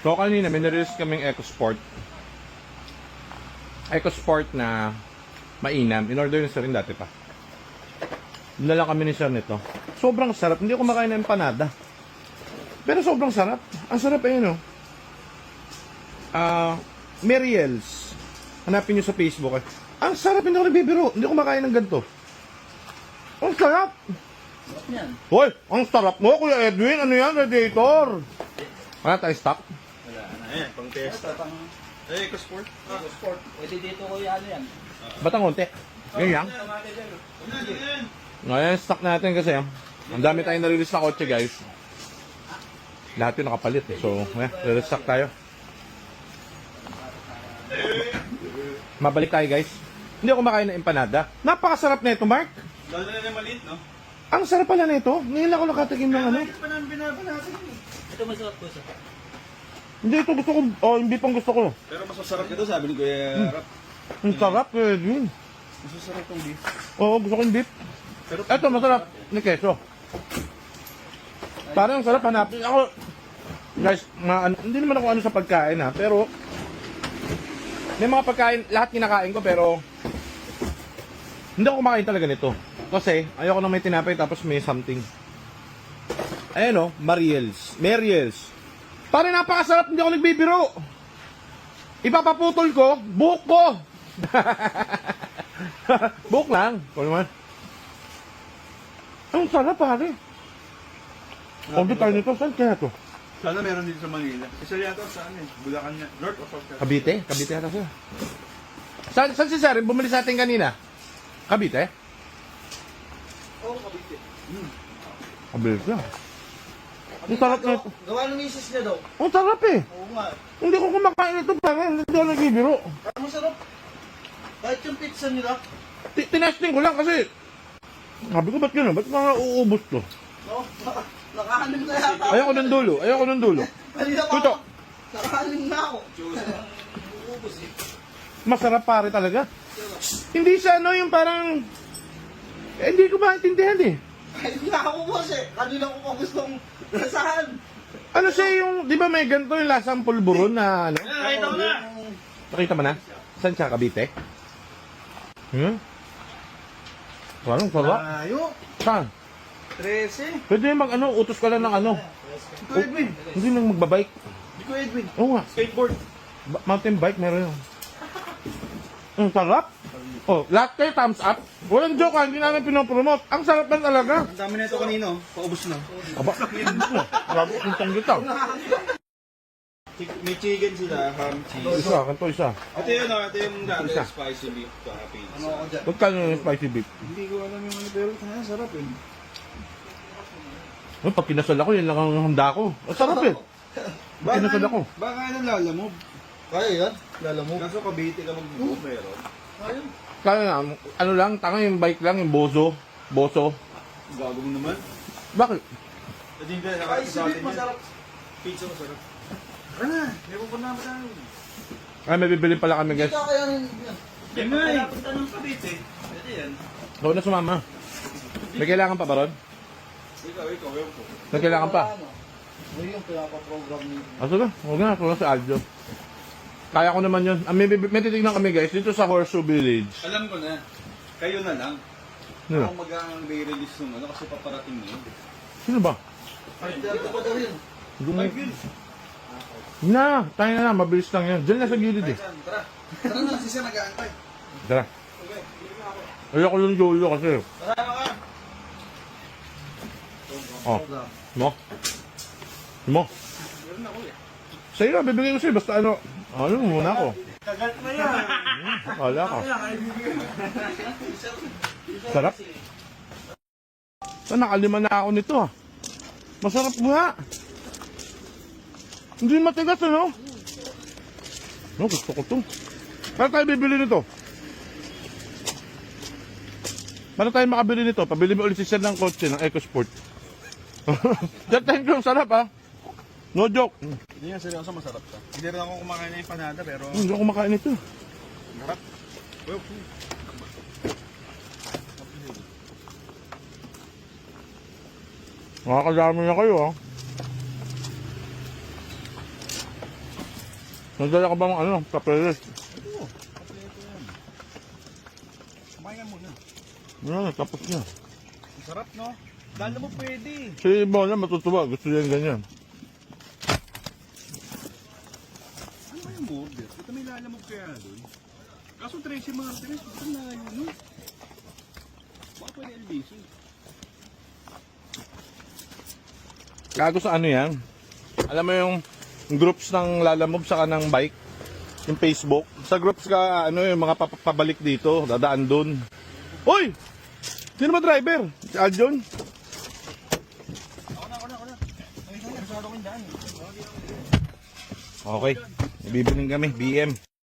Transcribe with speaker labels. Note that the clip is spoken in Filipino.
Speaker 1: So kanina may nirelease kaming EcoSport. EcoSport na mainam. In-order na sa rin dati pa. Dinala kami ni Sir nito. Sobrang sarap. Hindi ako makain ng empanada. Pero sobrang sarap. Ang sarap eh, no? Mariel's. Hanapin nyo sa Facebook eh. Ang sarap, hindi ako nagbibiro. Hindi ako makain ng ganito. Ang sarap!
Speaker 2: Sarap yan.
Speaker 1: Hoy! Ang sarap mo, Kuya Edwin. Ano yan, radiator? Wala tayo stock?
Speaker 3: Wala na. Ayan, pang testa.
Speaker 2: Ito pang
Speaker 3: EcoSport.
Speaker 2: sport. Pwede dito ko ano yan.
Speaker 1: Ba't ang konti? Ganyan. Ngayon, stock natin kasi. Ang dami tayong na-release na kotse, guys. Lahat yun nakapalit eh. So, re-stock tayo. Mabalik tayo, guys. Hindi ako makain ng empanada. Napakasarap na ito, Mark.
Speaker 3: Lalo na yung maliit, no?
Speaker 1: Ang sarap pala na ito. Ngayon ako nakatikim ng ano.
Speaker 3: Bakit pa namin binabanatan yun?
Speaker 2: Ito masarap po siya.
Speaker 1: Hindi ito gusto ko. Oh, hindi pang gusto ko.
Speaker 3: Pero mas masarap ito, sabi ni Kuya Rap.
Speaker 1: Ang sarap, Kuya Edwin.
Speaker 3: Mas masarap itong beef.
Speaker 1: Oo, gusto ko yung beef.
Speaker 3: Pero
Speaker 1: Ito, masarap. Ni keso. Parang ang sarap hanapin. Ako, guys, hindi naman ako ano sa pagkain ha, pero may mga pagkain, lahat kinakain ko, pero hindi ako kumakain talaga nito. Kasi, ayoko nang may tinapay tapos may something. Ayan o, Mariel's. Parang napakasarap, hindi ako nagbibiro. Ipapaputol ko, buhok ko. Buhok lang. Kung naman. Ang sarap, pare. Kung tayo nito, saan kaya to?
Speaker 3: sana meron dito sa Manila. Isa yata saan eh? Bulacan na. North o South?
Speaker 1: Cavite? Cavite yata siya. Saan si Sir? Bumili sa atin kanina? Cavite?
Speaker 2: Oo, Cavite.
Speaker 1: Cavite siya. Ang sarap na ito.
Speaker 2: Gawa ng misis niya daw.
Speaker 1: Ang sarap eh.
Speaker 2: Oo nga.
Speaker 1: Hindi ko kumakain ito para hindi ako nagbibiro.
Speaker 2: Parang masarap. Kahit yung pizza nila.
Speaker 1: Tinasting ko lang kasi sabi ko, ba't gano'n? Ba't mga uubos to?
Speaker 2: No? Nakahalim na yata.
Speaker 1: Ayoko ng dulo.
Speaker 2: Kanina pa
Speaker 1: Ito.
Speaker 2: ako. Nakahalim na ako. Ubus eh.
Speaker 1: Masarap pare talaga. Hindi siya ano yung parang hindi ko maintindihan eh.
Speaker 2: Kahit na ako boss eh. Kanina ko pa gustong lasahan.
Speaker 1: Ano siya yung, di ba may ganito yung lasang pulburon na ano?
Speaker 3: Nakita ko na!
Speaker 1: Nakita mo na? Saan siya, Cavite? Parang sarap.
Speaker 3: Ayo!
Speaker 1: Saan?
Speaker 3: 13!
Speaker 1: Pwede mag ano, utos ka lang ng ano.
Speaker 3: Di ko Edwin!
Speaker 1: Hindi lang magbabike.
Speaker 3: Di ko Edwin!
Speaker 1: Oo nga.
Speaker 3: Skateboard!
Speaker 1: Mountain bike meron yun. Ang sarap. Oh, lahat kayo thumbs up. Walang joke ha, hindi namin pinopromote. Ang sarap na talaga.
Speaker 3: Ang dami na ito kanino. Paubos na.
Speaker 1: Aba, grabe, kintang kita.
Speaker 3: May chicken sila, ham, cheese.
Speaker 1: Isa, kanto isa.
Speaker 3: Ito yun, ito yung dati
Speaker 1: Isa.
Speaker 3: spicy beef toppings.
Speaker 2: Ano ako dyan?
Speaker 1: Magkano yung spicy beef?
Speaker 3: Hindi ko alam yung ano, pero sarap eh.
Speaker 1: Oh, pag kinasal ako, yun lang ang handa ko. Ang sarap eh. Pag kinasal ako.
Speaker 3: Baka anong lalamove?
Speaker 2: Kaya yan? Lalamog.
Speaker 3: Kaso Cavite ka mag-book meron.
Speaker 2: Ayun.
Speaker 1: Kaya na, ano lang, tanga yung bike lang, yung boso.
Speaker 3: Gago mo naman.
Speaker 1: Bakit?
Speaker 3: Hindi ka,
Speaker 2: Spicy beef masarap.
Speaker 3: Pizza masarap. Ano na? May pupunta na tayo.
Speaker 1: Ay, may bibili pala kami guys.
Speaker 2: Ito kaya rin yan.
Speaker 3: Yan nga eh. Punta ng Cavite. Pwede yan.
Speaker 1: Ikaw na sumama. May kailangan pa ba ron?
Speaker 3: Ikaw, yun po.
Speaker 1: May kailangan pa.
Speaker 2: Ano? Ano yung pinapaprogram ni...
Speaker 1: Aso na, huwag na, tulong si Aljo. Kaya ko naman yun. May titignan kami guys, dito sa Horseshoe Village.
Speaker 3: Alam ko na. Kayo na lang.
Speaker 1: Ano?
Speaker 3: Kung mag-release nung ano kasi paparating na yun.
Speaker 1: Sino ba?
Speaker 2: Ay, dito pa daw yun.
Speaker 3: Live yun.
Speaker 1: Na, tayo na lang, mabilis lang yan. Diyan na sa gilid eh.
Speaker 3: Tara. Tara na, si Sir nag-aantay.
Speaker 1: Tara.
Speaker 3: Okay.
Speaker 1: Ayoko yung Jolo kasi.
Speaker 3: Tara ka.
Speaker 1: Oh, mo? Mo?
Speaker 3: Meron ako eh.
Speaker 1: Sa'yo na, bibigay ko sa'yo. Basta ano, ano muna ako.
Speaker 3: Kagat na yan.
Speaker 1: Wala ka. Sarap. So, nakalima na ako nito ah. Masarap nga. Hindi matigas ano? No, gusto ko to. Paano tayo bibili nito? Paano tayo makabili nito? Pabili mo ulit si Sir ng kotse, ng EcoSport. Thank you, sarap ah. No joke.
Speaker 3: Hindi nga seryoso masarap ka. Hindi rin ako kumakain ng empanada pero...
Speaker 1: Hindi ako kumakain nito.
Speaker 3: Sarap. Well,
Speaker 1: Makakadami na kayo ah. Nagdala ka bang ano, papeles?
Speaker 3: Oo, kapleto yan. Kumain ka muna.
Speaker 1: Ano, tapos niya.
Speaker 3: Ang sarap, no? Dahil mo pwede.
Speaker 1: Si Bona matutuwa, gusto niya yung ganyan.
Speaker 3: Ano ba yung order? Ito may lalamog kaya doon. Kaso Tracy Martinez, ito na yun, no? Baka pwede LBC.
Speaker 1: Gago sa ano yan? Alam mo yung groups ng Lalamove saka ng bike? Yung Facebook? Sa groups ka, ano yung mga pabalik dito, dadaan dun. Hoy! Sino ba driver? Si Aljon?
Speaker 3: Ako na. Ay, masyado kong daan.
Speaker 1: Okay. Ibibiling kami, BM.